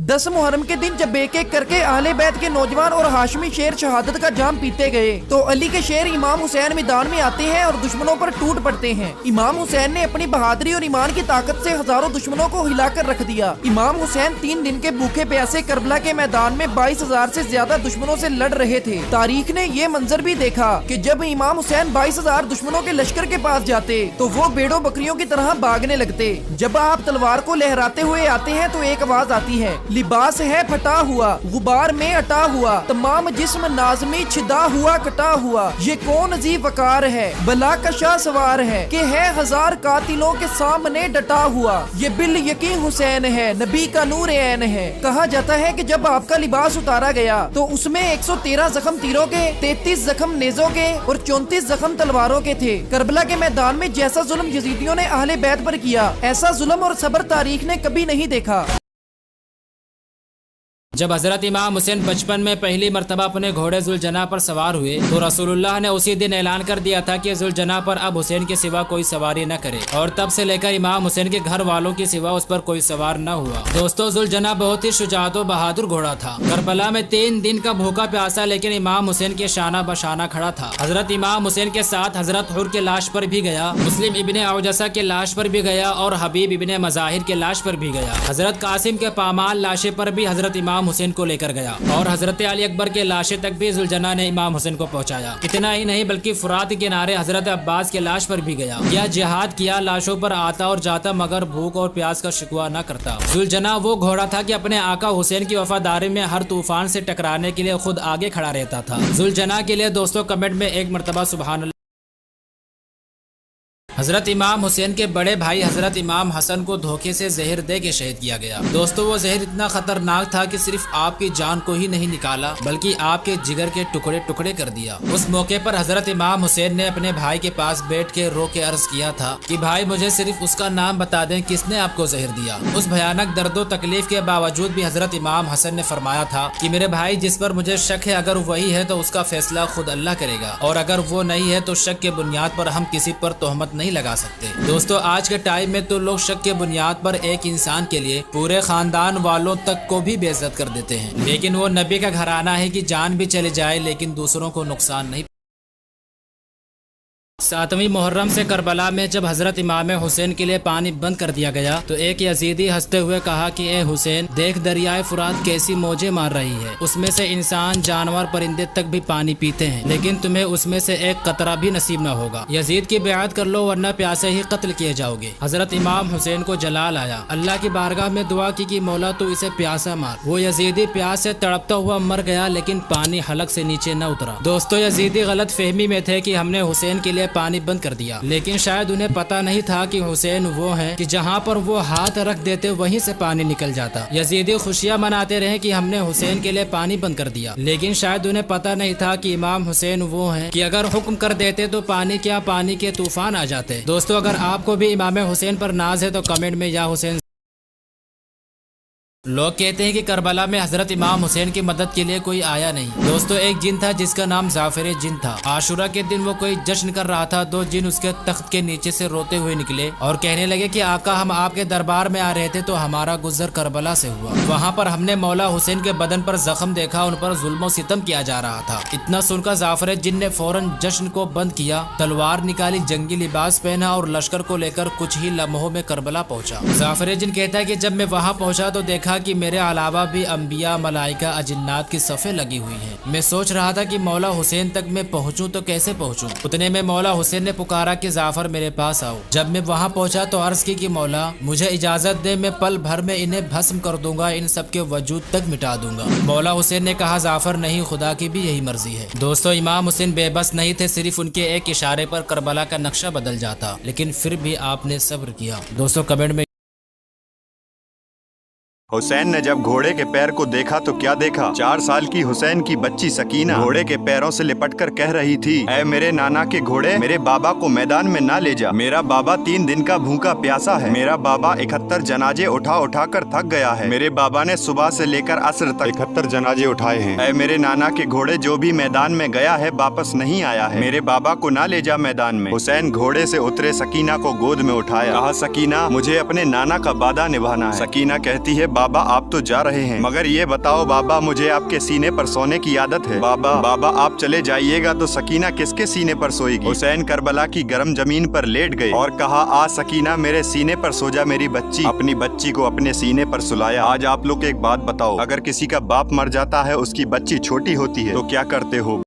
10 मुहर्रम के दिन जब एक एक करके अहले बैत के नौजवान और हाशमी शेर शहादत का जाम पीते गए तो अली के शेर इमाम हुसैन मैदान में आते हैं और दुश्मनों पर टूट पड़ते हैं। इमाम हुसैन ने अपनी बहादुरी और ईमान की ताकत से हजारों दुश्मनों को हिलाकर रख दिया। इमाम हुसैन 3 दिन के भूखे प्यासे करबला के मैदान में 22,000 से ज्यादा दुश्मनों से लड़ रहे थे। तारीख ने ये मंजर भी देखा कि जब इमाम हुसैन 22,000 दुश्मनों के लश्कर के पास जाते तो वो बेड़ों बकरियों की तरह भागने लगते। जब आप तलवार को लहराते हुए आते हैं तो एक आवाज आती है, लिबास है फटा हुआ, गुबार में अटा हुआ, तमाम जिस्म नाज़मी छिदा हुआ कटा हुआ, ये कौन अजीब वकार है, बला का शाह सवार है कि है 1000 कातिलों के सामने डटा हुआ, ये बिल यकीन हुसैन है, नबी का नूर ऐन है। कहा जाता है कि जब आपका लिबास उतारा गया तो उसमें 113 जख्म तीरों के, 33 जख्म नेजों के और 34 जख्म तलवारों के थे। करबला के मैदान में जैसा जुल्म यजीदियों ने अहले बैत पर किया, ऐसा जुल्म और सब्र तारीख ने कभी नहीं देखा। जब हजरत इमाम हुसैन बचपन में पहली मर्तबा अपने घोड़े जुलजना पर सवार हुए तो रसूलुल्लाह ने उसी दिन ऐलान कर दिया था कि जुलजना पर अब हुसैन के सिवा कोई सवारी न करे, और तब से लेकर इमाम हुसैन के घर वालों के सिवा उस पर कोई सवार न हुआ। दोस्तों, जुलजना बहुत ही शुजाअत और बहादुर घोड़ा था। करबला में 3 दिन का भूखा प्यासा लेकिन इमाम हुसैन के शाना बशाना खड़ा था। हजरत इमाम हुसैन के साथ हजरत हुर के लाश पर भी गया, मुस्लिम इब्ने औजसा के लाश पर भी गया और हबीब इब्ने मज़ाहिर के लाश पर भी गया। हजरत कासिम के पामाल लाशे पर भी हजरत इमाम हुसैन को लेकर गया और हजरत अली अकबर के लाशे तक भी जुलजना ने इमाम हुसैन को पहुंचाया। इतना ही नहीं बल्कि फुरात के किनारे हजरत अब्बास के लाश पर भी गया। यह जिहाद किया, लाशों पर आता और जाता मगर भूख और प्यास का शिकवा न करता। जुलजना वो घोड़ा था कि अपने आका हुसैन की वफादारी में हर तूफान से टकराने के लिए खुद आगे खड़ा रहता था। जुलजना के लिए दोस्तों कमेंट में एक मरतबा सुभान अल्लाह। हजरत इमाम हुसैन के बड़े भाई हजरत इमाम हसन को धोखे से जहर दे के शहीद किया गया। दोस्तों, वो जहर इतना खतरनाक था कि सिर्फ आपकी जान को ही नहीं निकाला बल्कि आपके जिगर के टुकड़े टुकड़े कर दिया। उस मौके पर हजरत इमाम हुसैन ने अपने भाई के पास बैठ के रो के अर्ज किया था कि भाई मुझे सिर्फ उसका नाम बता दें किसने आपको जहर दिया। उस भयानक दर्दो तकलीफ के बावजूद भी हजरत इमाम हसन ने फरमाया था कि मेरे भाई जिस पर मुझे शक है अगर वही है तो उसका फैसला खुद अल्लाह करेगा, और अगर वो नहीं है तो शक के बुनियाद पर हम किसी पर तोहमत नहीं लगा सकते। दोस्तों, आज के टाइम में तो लोग शक के बुनियाद पर एक इंसान के लिए पूरे खानदान वालों तक को भी बेइज्जत कर देते हैं, लेकिन वो नबी का घराना है कि जान भी चले जाए लेकिन दूसरों को नुकसान नहीं। 7वीं मुहर्रम से करबला में जब हजरत इमाम हुसैन के लिए पानी बंद कर दिया गया तो एक यजीदी हंसते हुए कहा कि ए हुसैन, देख दरियाए फुरात कैसी मौजें मार रही है, उसमें से इंसान जानवर परिंदे तक भी पानी पीते हैं लेकिन तुम्हें उसमें से एक कतरा भी नसीब न होगा। यजीद की बैत कर लो वरना प्यासे ही कत्ल किए जाओगे। हजरत इमाम हुसैन को जलाल आया, अल्लाह की बारगाह में दुआ की कि मौला तू इसे प्यासा मार। वो यजीदी प्यास से तड़पता हुआ मर गया लेकिन पानी हलक से नीचे न उतरा। दोस्तों, यजीदी गलत फहमी में थे कि हमने हुसैन के लिए पानी बंद कर दिया, लेकिन शायद उन्हें पता नहीं था कि हुसैन वो हैं कि जहां पर वो हाथ रख देते वहीं से पानी निकल जाता। यजीदी खुशियां मनाते रहे कि हमने हुसैन के लिए पानी बंद कर दिया, लेकिन शायद उन्हें पता नहीं था कि इमाम हुसैन वो हैं कि अगर हुक्म कर देते तो पानी क्या पानी के तूफान आ जाते। दोस्तों, अगर आपको भी इमाम हुसैन पर नाज है तो कमेंट में या हुसैन। लोग कहते हैं कि करबला में हजरत इमाम हुसैन की मदद के लिए कोई आया नहीं। दोस्तों, एक जिन था जिसका नाम जाफिर जिन था। आशुरा के दिन वो कोई जश्न कर रहा था। 2 जिन उसके तख्त के नीचे से रोते हुए निकले और कहने लगे कि आका, हम आपके दरबार में आ रहे थे तो हमारा गुजर करबला से हुआ। वहाँ पर हमने मौला हुसैन के बदन पर जख्म देखा, उन पर जुल्म और सितम किया जा रहा था। इतना सुनकर जाफिर जिन ने फौरन जश्न को बंद किया, तलवार निकाली, जंगी लिबास पहना और लश्कर को लेकर कुछ ही लम्हों में करबला पहुंचा। जाफिर जिन कहता है कि जब मैं वहाँ पहुंचा तो देखा कि मेरे अलावा भी अंबिया, मलाइका, अजिन्नात की सफ़ें लगी हुई हैं। मैं सोच रहा था कि मौला हुसैन तक मैं पहुंचूं तो कैसे पहुंचूं। उतने में मौला हुसैन ने पुकारा कि जाफर मेरे पास आओ। जब मैं वहां पहुंचा तो अर्ज की कि मौला मुझे इजाजत दे, मैं पल भर में इन्हें भस्म कर दूंगा, इन सब के वजूद तक मिटा दूंगा। मौला हुसैन ने कहा, जाफर नहीं, खुदा की भी यही मर्जी है। दोस्तों, इमाम हुसैन बेबस नहीं थे, सिर्फ उनके एक इशारे पर करबला का नक्शा बदल जाता, लेकिन फिर भी आपने सब्र किया। दोस्तों, कमेंट में हुसैन ने जब घोड़े के पैर को देखा तो क्या देखा, 4 साल की हुसैन की बच्ची सकीना घोड़े के पैरों से लिपट कर कह रही थी, ऐ मेरे नाना के घोड़े, मेरे बाबा को मैदान में ना ले जा। मेरा बाबा 3 दिन का भूखा प्यासा है। मेरा बाबा 71 जनाजे उठा उठा कर थक गया है। मेरे बाबा ने सुबह से लेकर असर तक 71 जनाजे उठाए हैं। ऐ मेरे नाना के घोड़े, जो भी मैदान में गया है वापस नहीं आया है। मेरे बाबा को ना ले जा मैदान में। हुसैन घोड़े से उतरे, सकीना को गोद में उठाया, कहा, सकीना मुझे अपने नाना का वादा निभाना है। सकीना कहती है, बाबा आप तो जा रहे हैं, मगर ये बताओ बाबा, मुझे आपके सीने पर सोने की आदत है। बाबा आप चले जाइएगा तो सकीना किसके सीने पर सोएगी? हुसैन करबला की गर्म जमीन पर लेट गए और कहा, आ सकीना मेरे सीने पर सो जा मेरी बच्ची। अपनी बच्ची को अपने सीने पर सुलाया। आज आप लोग एक बात बताओ, अगर किसी का बाप मर जाता है, उसकी बच्ची छोटी होती है, तो क्या करते हो?